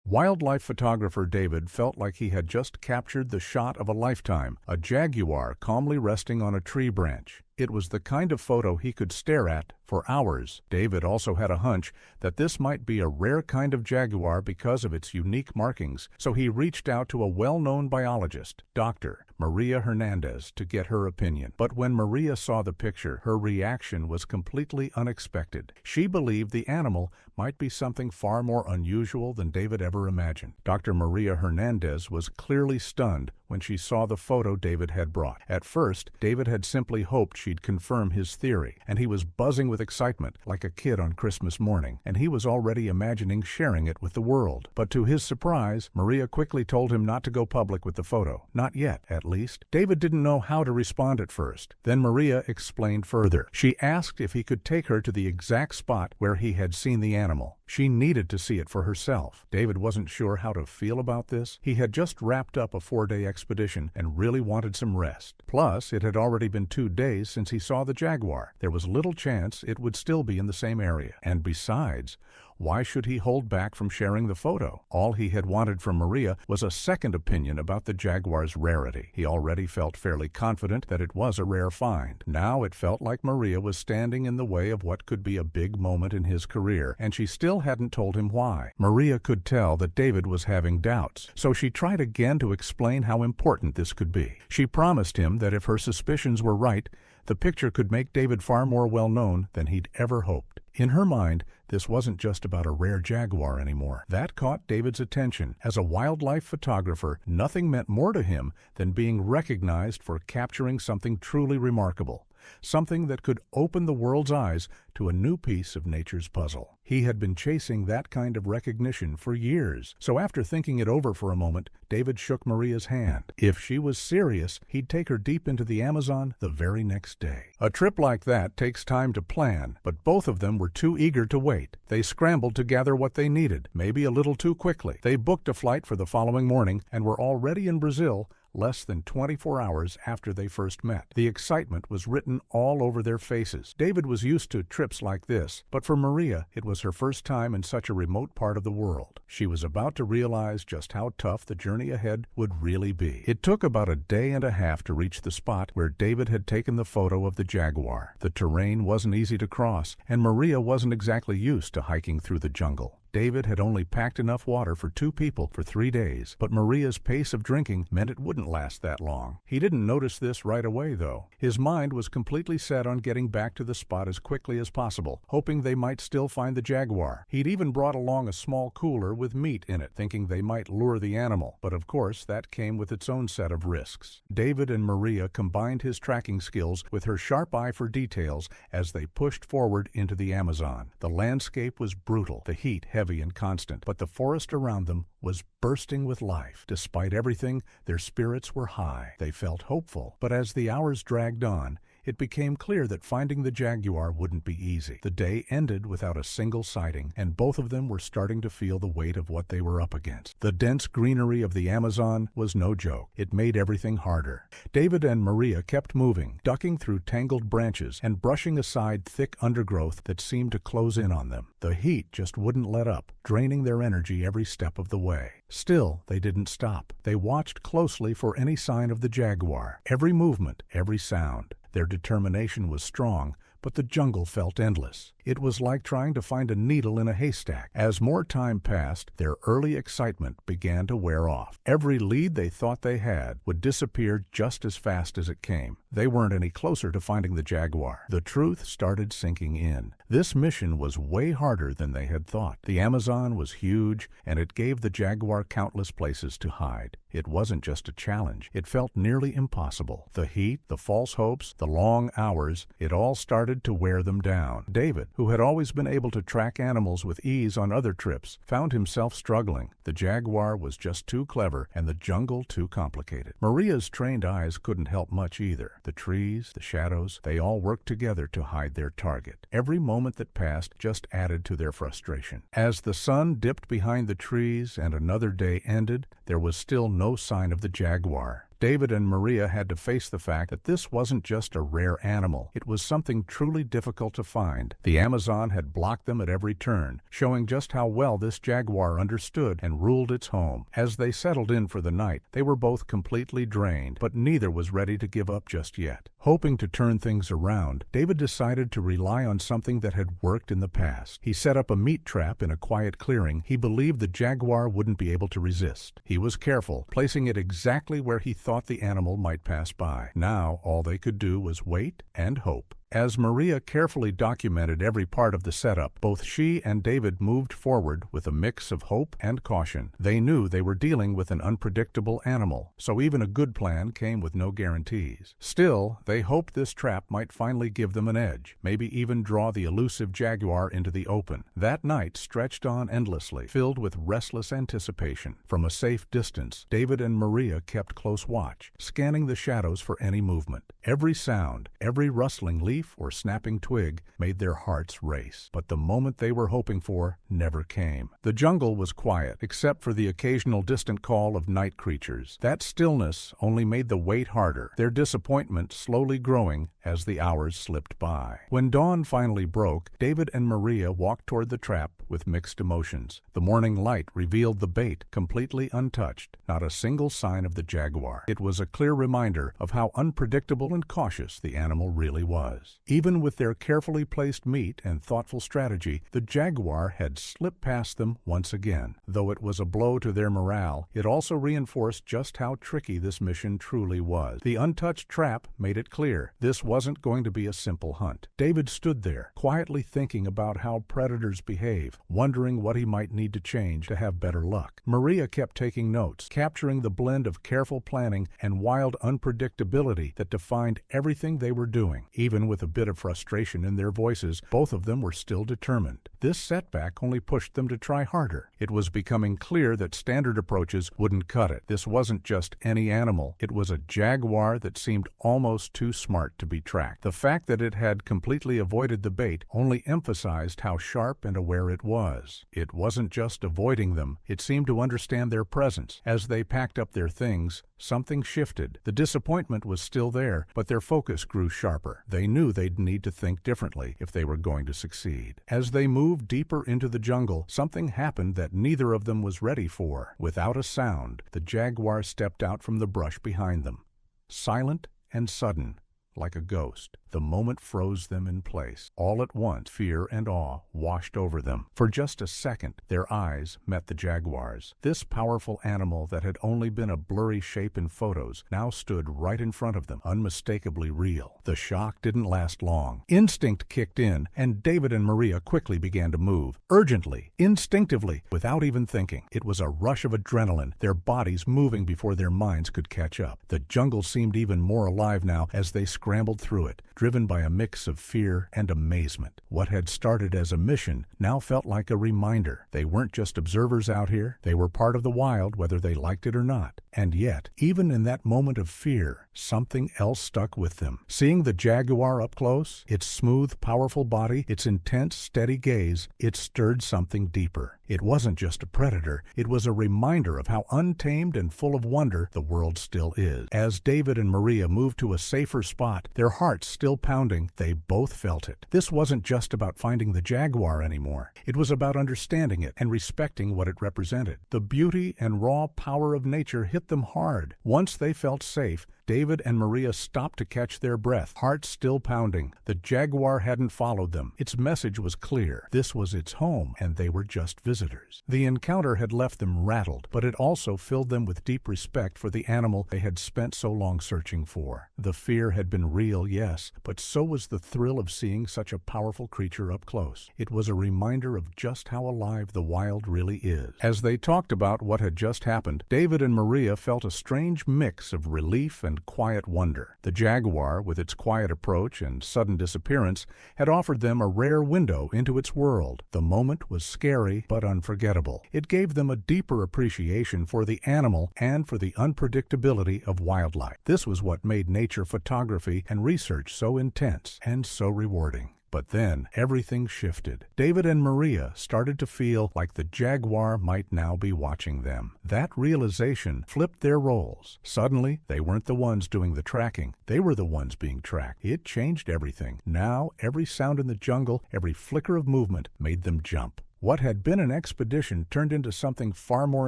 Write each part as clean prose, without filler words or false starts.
Wildlife photographer David felt like he had just captured the shot of a lifetime, a jaguar calmly resting on a tree branch. It was the kind of photo he could stare at for hours. David also had a hunch that this might be a rare kind of jaguar because of its unique markings, so he reached out to a well-known biologist, Dr. Maria Hernandez, to get her opinion. But when Maria saw the picture, her reaction was completely unexpected. She believed the animal might be something far more unusual than David ever imagined. Dr. Maria Hernandez was clearly stunned when she saw the photo David had brought. At first, David had simply hoped she'd confirm his theory, and he was buzzing with excitement like a kid on Christmas morning, and he was already imagining sharing it with the world. But to his surprise, Maria quickly told him not to go public with the photo. Not yet, at least. David didn't know how to respond at first. Then Maria explained further. She asked if he could take her to the exact spot where he had seen the animal. She needed to see it for herself. David wasn't sure how to feel about this. He had just wrapped up a 4-day expedition and really wanted some rest. Plus, it had already been 2 days since he saw the jaguar. There was little chance it would still be in the same area. And besides, why should he hold back from sharing the photo? All he had wanted from Maria was a second opinion about the jaguar's rarity. He already felt fairly confident that it was a rare find. Now it felt like Maria was standing in the way of what could be a big moment in his career, and she still hadn't told him why. Maria could tell that David was having doubts, so she tried again to explain how important this could be. She promised him that if her suspicions were right, the picture could make David far more well-known than he'd ever hoped. In her mind, this wasn't just about a rare jaguar anymore. That caught David's attention. As a wildlife photographer, nothing meant more to him than being recognized for capturing something truly remarkable, something that could open the world's eyes to a new piece of nature's puzzle. He had been chasing that kind of recognition for years, so after thinking it over for a moment, David shook Maria's hand. If she was serious, he'd take her deep into the Amazon the very next day. A trip like that takes time to plan, but both of them were too eager to wait. They scrambled to gather what they needed, maybe a little too quickly. They booked a flight for the following morning and were already in Brazil less than 24 hours after they first met. The excitement was written all over their faces. David was used to trips like this, but for Maria, it was her first time in such a remote part of the world. She was about to realize just how tough the journey ahead would really be. It took about a day and a half to reach the spot where David had taken the photo of the jaguar. The terrain wasn't easy to cross, and Maria wasn't exactly used to hiking through the jungle. David had only packed enough water for 2 people for 3 days, but Maria's pace of drinking meant it wouldn't last that long. He didn't notice this right away, though. His mind was completely set on getting back to the spot as quickly as possible, hoping they might still find the jaguar. He'd even brought along a small cooler with meat in it, thinking they might lure the animal, but of course that came with its own set of risks. David and Maria combined his tracking skills with her sharp eye for details as they pushed forward into the Amazon. The landscape was brutal, the heat heavy and constant, but the forest around them was bursting with life. Despite everything, their spirits were high. They felt hopeful, but as the hours dragged on, it became clear that finding the jaguar wouldn't be easy. The day ended without a single sighting, and both of them were starting to feel the weight of what they were up against. The dense greenery of the Amazon was no joke. It made everything harder. David and Maria kept moving, ducking through tangled branches and brushing aside thick undergrowth that seemed to close in on them. The heat just wouldn't let up, draining their energy every step of the way. Still, they didn't stop. They watched closely for any sign of the jaguar. Every movement, every sound. Their determination was strong, but the jungle felt endless. It was like trying to find a needle in a haystack. As more time passed, their early excitement began to wear off. Every lead they thought they had would disappear just as fast as it came. They weren't any closer to finding the jaguar. The truth started sinking in. This mission was way harder than they had thought. The Amazon was huge, and it gave the jaguar countless places to hide. It wasn't just a challenge. It felt nearly impossible. The heat, the false hopes, the long hours, it all started to wear them down. David, who had always been able to track animals with ease on other trips, found himself struggling. The jaguar was just too clever, and the jungle too complicated. Maria's trained eyes couldn't help much either. The trees, the shadows, they all worked together to hide their target. Every moment that passed just added to their frustration. As the sun dipped behind the trees and another day ended, there was still no sign of the jaguar. David and Maria had to face the fact that this wasn't just a rare animal. It was something truly difficult to find. The Amazon had blocked them at every turn, showing just how well this jaguar understood and ruled its home. As they settled in for the night, they were both completely drained, but neither was ready to give up just yet. Hoping to turn things around, David decided to rely on something that had worked in the past. He set up a meat trap in a quiet clearing he believed the jaguar wouldn't be able to resist. He was careful, placing it exactly where he thought the animal might pass by. Now, all they could do was wait and hope. As Maria carefully documented every part of the setup, both she and David moved forward with a mix of hope and caution. They knew they were dealing with an unpredictable animal, so even a good plan came with no guarantees. Still, they hoped this trap might finally give them an edge, maybe even draw the elusive jaguar into the open. That night stretched on endlessly, filled with restless anticipation. From a safe distance, David and Maria kept close watch, scanning the shadows for any movement. Every sound, every rustling leaf or snapping twig made their hearts race. But the moment they were hoping for never came. The jungle was quiet, except for the occasional distant call of night creatures. That stillness only made the wait harder, their disappointment slowly growing as the hours slipped by. When dawn finally broke, David and Maria walked toward the trap with mixed emotions. The morning light revealed the bait completely untouched, not a single sign of the jaguar. It was a clear reminder of how unpredictable and cautious the animal really was. Even with their carefully placed meat and thoughtful strategy, the jaguar had slipped past them once again. Though it was a blow to their morale, it also reinforced just how tricky this mission truly was. The untouched trap made it clear this wasn't going to be a simple hunt. David stood there, quietly thinking about how predators behave, wondering what he might need to change to have better luck. Maria kept taking notes, capturing the blend of careful planning and wild unpredictability that defined everything they were doing. Even with a bit of frustration in their voices, both of them were still determined. This setback only pushed them to try harder. It was becoming clear that standard approaches wouldn't cut it. This wasn't just any animal. It was a jaguar that seemed almost too smart to be tracked. The fact that it had completely avoided the bait only emphasized how sharp and aware it was. It wasn't just avoiding them. It seemed to understand their presence. As they packed up their things, something shifted. The disappointment was still there, but their focus grew sharper. They knew they'd need to think differently if they were going to succeed. As they moved deeper into the jungle, something happened that neither of them was ready for. Without a sound, the jaguar stepped out from the brush behind them. Silent and sudden, like a ghost. The moment froze them in place. All at once, fear and awe washed over them. For just a second, their eyes met the jaguar's. This powerful animal that had only been a blurry shape in photos now stood right in front of them, unmistakably real. The shock didn't last long. Instinct kicked in, and David and Maria quickly began to move, urgently, instinctively, without even thinking. It was a rush of adrenaline, their bodies moving before their minds could catch up. The jungle seemed even more alive now as they scrambled through it, driven by a mix of fear and amazement. What had started as a mission now felt like a reminder. They weren't just observers out here, they were part of the wild whether they liked it or not. And yet, even in that moment of fear, something else stuck with them. Seeing the jaguar up close, its smooth, powerful body, its intense, steady gaze, it stirred something deeper. It wasn't just a predator, it was a reminder of how untamed and full of wonder the world still is. As David and Maria moved to a safer spot, their hearts still pounding, they both felt it. This wasn't just about finding the jaguar anymore. It was about understanding it and respecting what it represented. The beauty and raw power of nature hit them hard. Once they felt safe, David and Maria stopped to catch their breath, hearts still pounding. The jaguar hadn't followed them. Its message was clear. This was its home, and they were just visitors. The encounter had left them rattled, but it also filled them with deep respect for the animal they had spent so long searching for. The fear had been real, yes, but so was the thrill of seeing such a powerful creature up close. It was a reminder of just how alive the wild really is. As they talked about what had just happened, David and Maria felt a strange mix of relief and quiet wonder. The jaguar, with its quiet approach and sudden disappearance, had offered them a rare window into its world. The moment was scary but unforgettable. It gave them a deeper appreciation for the animal and for the unpredictability of wildlife. This was what made nature photography and research so intense and so rewarding. But then, everything shifted. David and Maria started to feel like the jaguar might now be watching them. That realization flipped their roles. Suddenly, they weren't the ones doing the tracking. They were the ones being tracked. It changed everything. Now, every sound in the jungle, every flicker of movement made them jump. What had been an expedition turned into something far more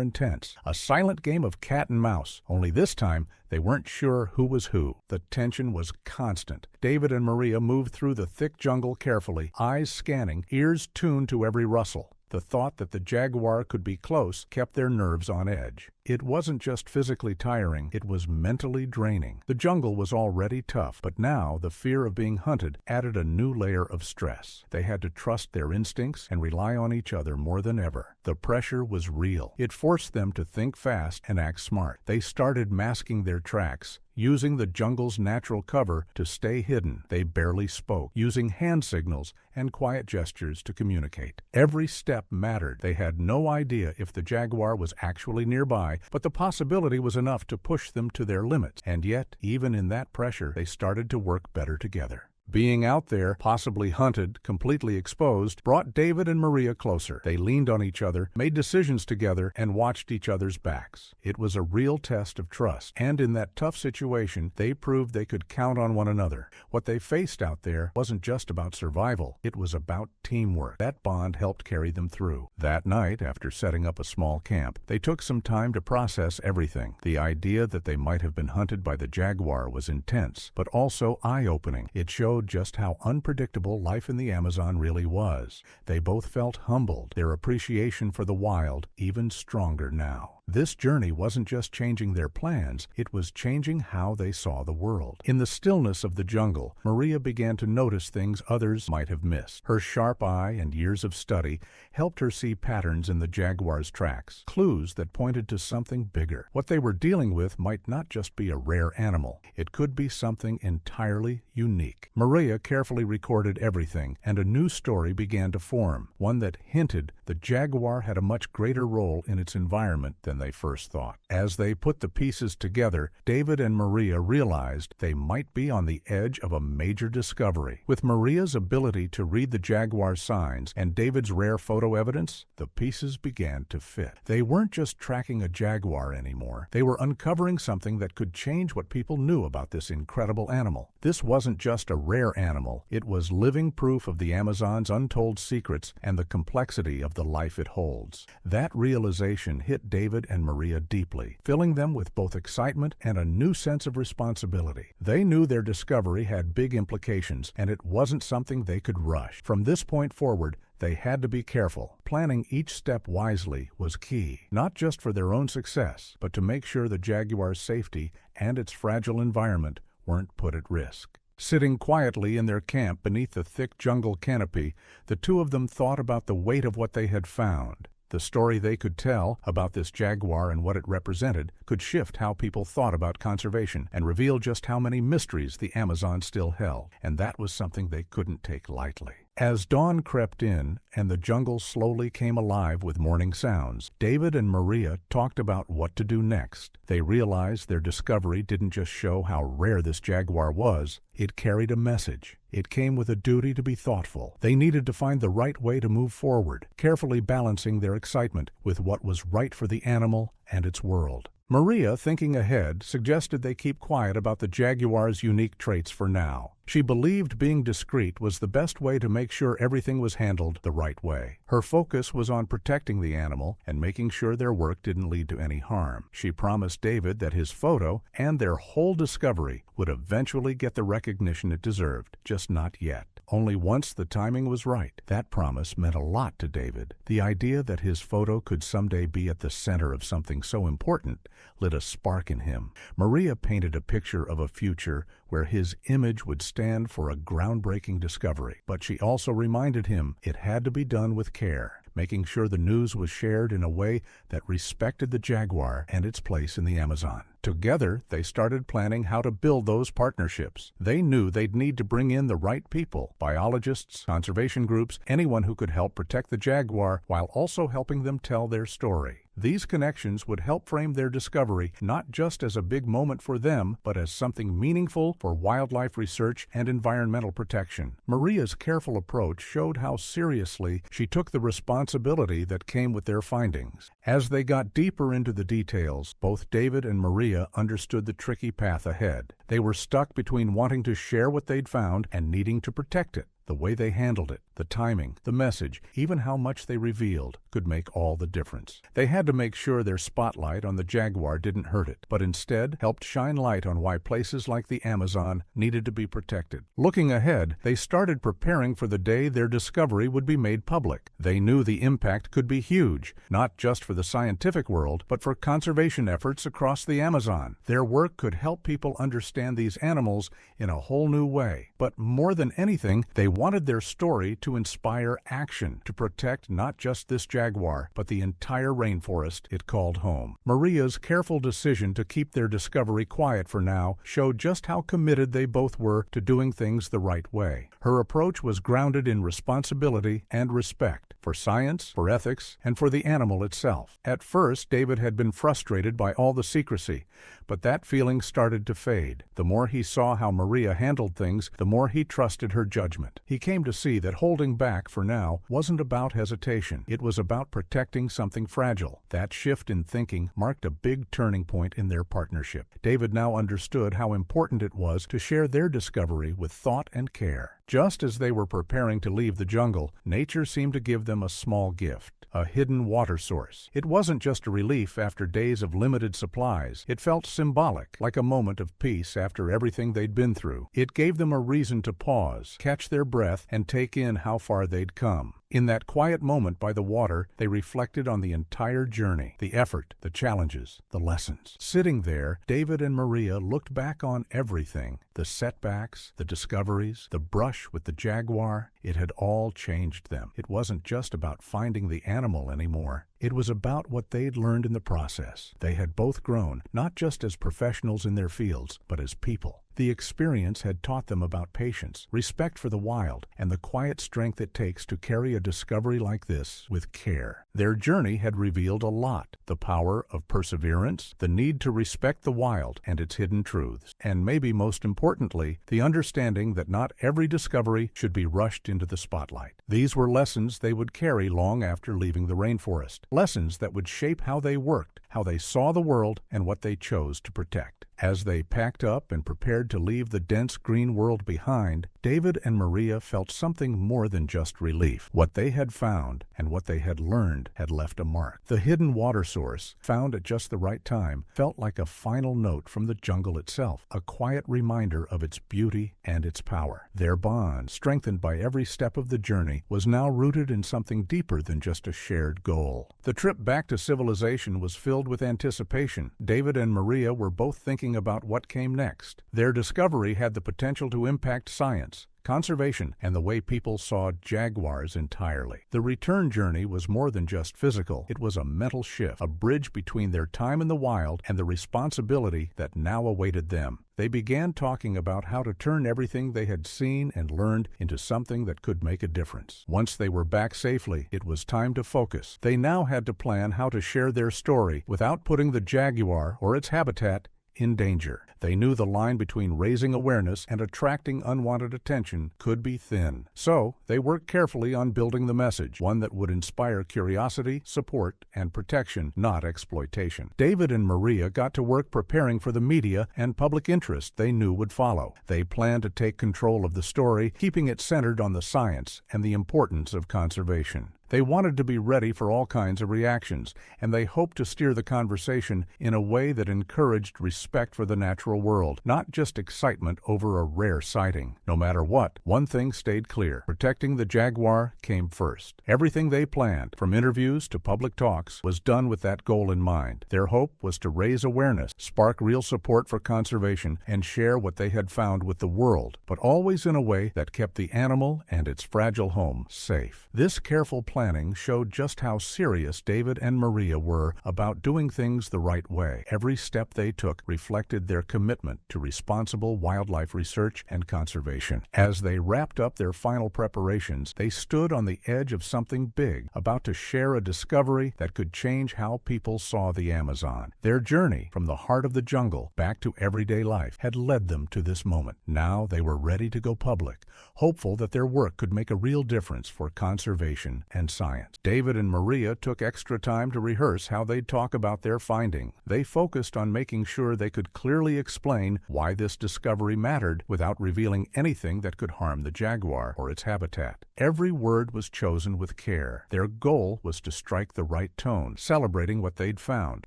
intense, a silent game of cat and mouse, only this time they weren't sure who was who. The tension was constant. David and Maria moved through the thick jungle carefully, eyes scanning, ears tuned to every rustle. The thought that the jaguar could be close kept their nerves on edge. It wasn't just physically tiring, it was mentally draining. The jungle was already tough, but now the fear of being hunted added a new layer of stress. They had to trust their instincts and rely on each other more than ever. The pressure was real. It forced them to think fast and act smart. They started masking their tracks, using the jungle's natural cover to stay hidden. They barely spoke, using hand signals and quiet gestures to communicate. Every step mattered. They had no idea if the jaguar was actually nearby, but the possibility was enough to push them to their limits. And yet, even in that pressure, they started to work better together. Being out there, possibly hunted, completely exposed, brought David and Maria closer. They leaned on each other, made decisions together, and watched each other's backs. It was a real test of trust, and in that tough situation, they proved they could count on one another. What they faced out there wasn't just about survival, it was about teamwork. That bond helped carry them through. That night, after setting up a small camp, they took some time to process everything. The idea that they might have been hunted by the jaguar was intense, but also eye-opening. It showed just how unpredictable life in the Amazon really was. They both felt humbled, their appreciation for the wild even stronger now. This journey wasn't just changing their plans, it was changing how they saw the world. In the stillness of the jungle, Maria began to notice things others might have missed. Her sharp eye and years of study helped her see patterns in the jaguar's tracks, clues that pointed to something bigger. What they were dealing with might not just be a rare animal, it could be something entirely unique. Maria carefully recorded everything, and a new story began to form, one that hinted the jaguar had a much greater role in its environment than they first thought. As they put the pieces together, David and Maria realized they might be on the edge of a major discovery. With Maria's ability to read the jaguar's signs and David's rare photo evidence, the pieces began to fit. They weren't just tracking a jaguar anymore. They were uncovering something that could change what people knew about this incredible animal. This wasn't just a rare animal, it was living proof of the Amazon's untold secrets and the complexity of the life it holds. That realization hit David and Maria deeply, filling them with both excitement and a new sense of responsibility. They knew their discovery had big implications, and it wasn't something they could rush. From this point forward, they had to be careful. Planning each step wisely was key, not just for their own success, but to make sure the jaguar's safety and its fragile environment weren't put at risk. Sitting quietly in their camp beneath the thick jungle canopy, the two of them thought about the weight of what they had found. The story they could tell about this jaguar and what it represented could shift how people thought about conservation and reveal just how many mysteries the Amazon still held, and that was something they couldn't take lightly. As dawn crept in and the jungle slowly came alive with morning sounds, David and Maria talked about what to do next. They realized their discovery didn't just show how rare this jaguar was, it carried a message. It came with a duty to be thoughtful. They needed to find the right way to move forward, carefully balancing their excitement with what was right for the animal and its world. Maria, thinking ahead, suggested they keep quiet about the jaguar's unique traits for now. She believed being discreet was the best way to make sure everything was handled the right way. Her focus was on protecting the animal and making sure their work didn't lead to any harm. She promised David that his photo and their whole discovery would eventually get the recognition it deserved, just not yet. Only once the timing was right. That promise meant a lot to David. The idea that his photo could someday be at the center of something so important lit a spark in him. Maria painted a picture of a future where his image would stand for a groundbreaking discovery. But she also reminded him it had to be done with care, making sure the news was shared in a way that respected the jaguar and its place in the Amazon. Together, they started planning how to build those partnerships. They knew they'd need to bring in the right people, biologists, conservation groups, anyone who could help protect the jaguar while also helping them tell their story. These connections would help frame their discovery not just as a big moment for them, but as something meaningful for wildlife research and environmental protection. Maria's careful approach showed how seriously she took the responsibility that came with their findings. As they got deeper into the details, both David and Maria understood the tricky path ahead. They were stuck between wanting to share what they'd found and needing to protect it. The way they handled it, the timing, the message, even how much they revealed, could make all the difference. They had to make sure their spotlight on the Jaguar didn't hurt it, but instead helped shine light on why places like the Amazon needed to be protected. Looking ahead, they started preparing for the day their discovery would be made public. They knew the impact could be huge, not just for the scientific world, but for conservation efforts across the Amazon. Their work could help people understand these animals in a whole new way. But more than anything, they wanted their story to inspire action to protect not just this jaguar, but the entire rainforest it called home. Maria's careful decision to keep their discovery quiet for now showed just how committed they both were to doing things the right way. Her approach was grounded in responsibility and respect for science, for ethics, and for the animal itself. At first, David had been frustrated by all the secrecy, but that feeling started to fade. The more he saw how Maria handled things, the more he trusted her judgment. He came to see that holding back for now wasn't about hesitation. It was about protecting something fragile. That shift in thinking marked a big turning point in their partnership. David now understood how important it was to share their discovery with thought and care. Just as they were preparing to leave the jungle, nature seemed to give them a small gift. A hidden water source. It wasn't just a relief after days of limited supplies. It felt symbolic, like a moment of peace after everything they'd been through. It gave them a reason to pause, catch their breath, and take in how far they'd come. In that quiet moment by the water, they reflected on the entire journey, the effort, the challenges, the lessons. Sitting there, David and Maria looked back on everything, the setbacks, the discoveries, the brush with the jaguar. It had all changed them. It wasn't just about finding the animal anymore. It was about what they'd learned in the process. They had both grown, not just as professionals in their fields, but as people. The experience had taught them about patience, respect for the wild, and the quiet strength it takes to carry a discovery like this with care. Their journey had revealed a lot: the power of perseverance, the need to respect the wild and its hidden truths, and maybe most importantly, the understanding that not every discovery should be rushed into the spotlight. These were lessons they would carry long after leaving the rainforest, lessons that would shape how they worked, how they saw the world, and what they chose to protect. As they packed up and prepared to leave the dense green world behind, David and Maria felt something more than just relief. What they had found and what they had learned had left a mark. The hidden water source, found at just the right time, felt like a final note from the jungle itself, a quiet reminder of its beauty and its power. Their bond, strengthened by every step of the journey, was now rooted in something deeper than just a shared goal. The trip back to civilization was filled with anticipation. David and Maria were both thinking about what came next. Their discovery had the potential to impact science, conservation, and the way people saw jaguars entirely. The return journey was more than just physical. It was a mental shift, a bridge between their time in the wild and the responsibility that now awaited them. They began talking about how to turn everything they had seen and learned into something that could make a difference. Once they were back safely, it was time to focus. They now had to plan how to share their story without putting the jaguar or its habitat in danger. They knew the line between raising awareness and attracting unwanted attention could be thin. So, they worked carefully on building the message, one that would inspire curiosity, support, and protection, not exploitation. David and Maria got to work preparing for the media and public interest they knew would follow. They planned to take control of the story, keeping it centered on the science and the importance of conservation. They wanted to be ready for all kinds of reactions, and they hoped to steer the conversation in a way that encouraged respect for the natural world, not just excitement over a rare sighting. No matter what, one thing stayed clear: protecting the jaguar came first. Everything they planned, from interviews to public talks, was done with that goal in mind. Their hope was to raise awareness, spark real support for conservation, and share what they had found with the world, but always in a way that kept the animal and its fragile home safe. This careful plan planning showed just how serious David and Maria were about doing things the right way. Every step they took reflected their commitment to responsible wildlife research and conservation. As they wrapped up their final preparations, they stood on the edge of something big, about to share a discovery that could change how people saw the Amazon. Their journey from the heart of the jungle back to everyday life had led them to this moment. Now they were ready to go public, hopeful that their work could make a real difference for conservation and science. David and Maria took extra time to rehearse how they'd talk about their finding. They focused on making sure they could clearly explain why this discovery mattered without revealing anything that could harm the jaguar or its habitat. Every word was chosen with care. Their goal was to strike the right tone, celebrating what they'd found,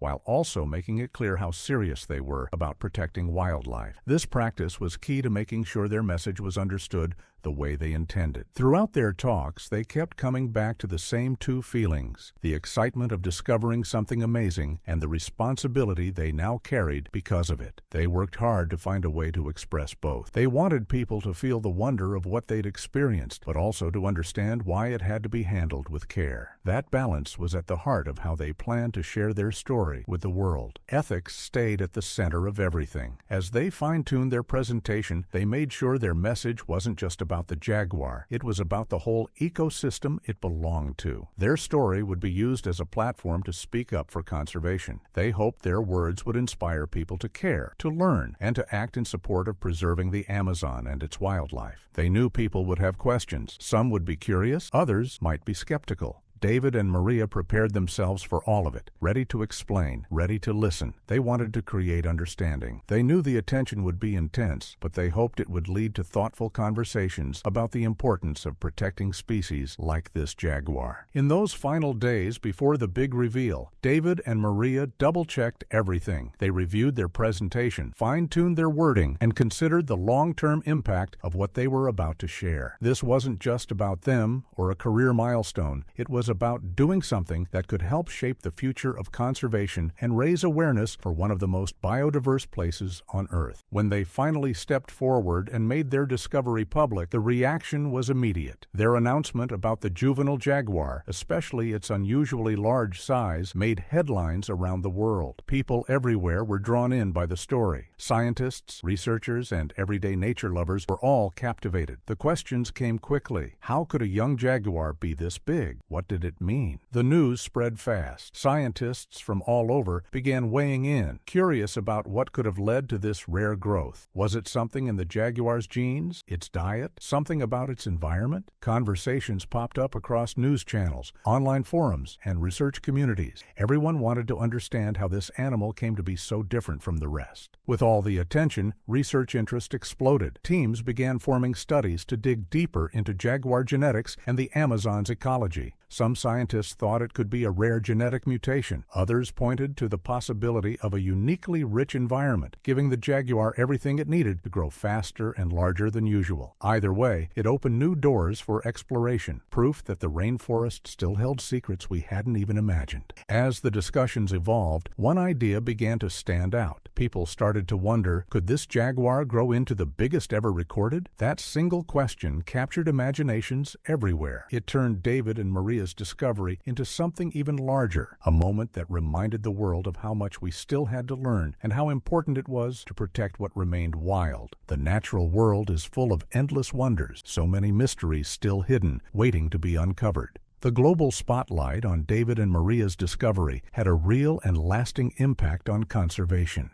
while also making it clear how serious they were about protecting wildlife. This practice was key to making sure their message was understood the way they intended. Throughout their talks, they kept coming back to the same two feelings: the excitement of discovering something amazing and the responsibility they now carried because of it. They worked hard to find a way to express both. They wanted people to feel the wonder of what they'd experienced, but also to understand why it had to be handled with care. That balance was at the heart of how they planned to share their story with the world. Ethics stayed at the center of everything. As they fine-tuned their presentation, they made sure their message wasn't just about the jaguar. It was about the whole ecosystem it belonged to. Their story would be used as a platform to speak up for conservation. They hoped their words would inspire people to care, to learn, and to act in support of preserving the Amazon and its wildlife. They knew people would have questions. Some would be curious, others might be skeptical. David and Maria prepared themselves for all of it, ready to explain, ready to listen. They wanted to create understanding. They knew the attention would be intense, but they hoped it would lead to thoughtful conversations about the importance of protecting species like this jaguar. In those final days before the big reveal, David and Maria double-checked everything. They reviewed their presentation, fine-tuned their wording, and considered the long-term impact of what they were about to share. This wasn't just about them or a career milestone. It was about doing something that could help shape the future of conservation and raise awareness for one of the most biodiverse places on Earth. When they finally stepped forward and made their discovery public, the reaction was immediate. Their announcement about the juvenile jaguar, especially its unusually large size, made headlines around the world. People everywhere were drawn in by the story. Scientists, researchers, and everyday nature lovers were all captivated. The questions came quickly. How could a young jaguar be this big? What did it mean? The news spread fast. Scientists from all over began weighing in, curious about what could have led to this rare growth. Was it something in the jaguar's genes, its diet, something about its environment? Conversations popped up across news channels, online forums, and research communities. Everyone wanted to understand how this animal came to be so different from the rest. With all the attention, research interest exploded. Teams began forming studies to dig deeper into jaguar genetics and the Amazon's ecology. Some scientists thought it could be a rare genetic mutation. Others pointed to the possibility of a uniquely rich environment, giving the jaguar everything it needed to grow faster and larger than usual. Either way, it opened new doors for exploration, proof that the rainforest still held secrets we hadn't even imagined. As the discussions evolved, one idea began to stand out. People started to wonder, could this jaguar grow into the biggest ever recorded? That single question captured imaginations everywhere. It turned David and Maria's discovery into something even larger, a moment that reminded the world of how much we still had to learn and how important it was to protect what remained wild. The natural world is full of endless wonders, so many mysteries still hidden, waiting to be uncovered. The global spotlight on David and Maria's discovery had a real and lasting impact on conservation.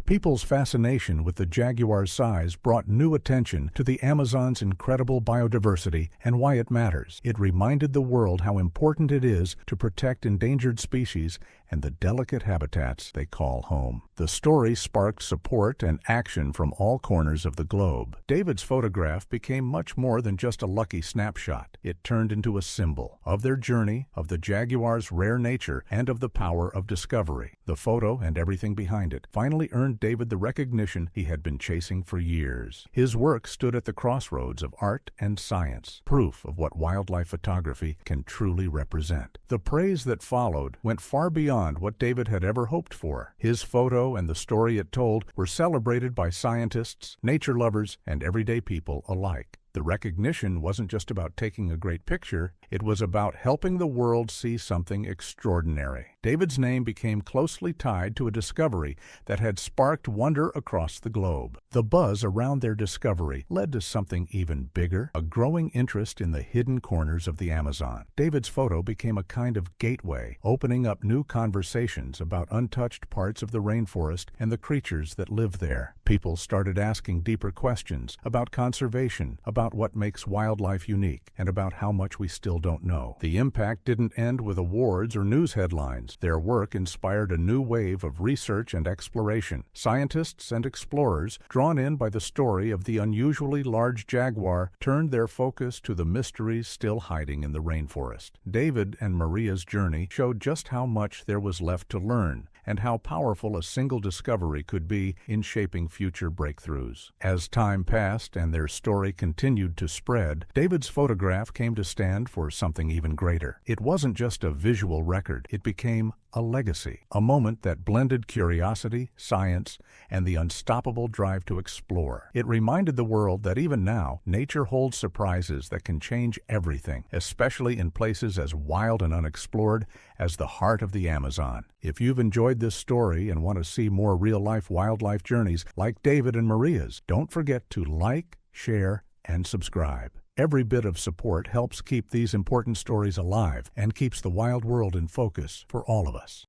People's fascination with the jaguar's size brought new attention to the Amazon's incredible biodiversity and why it matters. It reminded the world how important it is to protect endangered species and the delicate habitats they call home. The story sparked support and action from all corners of the globe. David's photograph became much more than just a lucky snapshot. It turned into a symbol of their journey, of the jaguar's rare nature, and of the power of discovery. The photo and everything behind it finally earned David the recognition he had been chasing for years. His work stood at the crossroads of art and science, proof of what wildlife photography can truly represent. The praise that followed went far beyond what David had ever hoped for. His photo and the story it told were celebrated by scientists, nature lovers, and everyday people alike. The recognition wasn't just about taking a great picture, It was about helping the world see something extraordinary. David's name became closely tied to a discovery that had sparked wonder across the globe. The buzz around their discovery led to something even bigger, a growing interest in the hidden corners of the Amazon. David's photo became a kind of gateway, opening up new conversations about untouched parts of the rainforest and the creatures that live there. People started asking deeper questions about conservation, about what makes wildlife unique, and about how much we still don't know. The impact didn't end with awards or news headlines. Their work inspired a new wave of research and exploration. Scientists and explorers, drawn in by the story of the unusually large jaguar, turned their focus to the mysteries still hiding in the rainforest. David and Maria's journey showed just how much there was left to learn, and how powerful a single discovery could be in shaping future breakthroughs. As time passed and their story continued to spread, David's photograph came to stand for something even greater. It wasn't just a visual record, it became a legacy, a moment that blended curiosity, science, and the unstoppable drive to explore. It reminded the world that even now, nature holds surprises that can change everything, especially in places as wild and unexplored as the heart of the Amazon. If you've enjoyed this story and want to see more real-life wildlife journeys like David and Maria's, don't forget to like, share, and subscribe. Every bit of support helps keep these important stories alive and keeps the wild world in focus for all of us.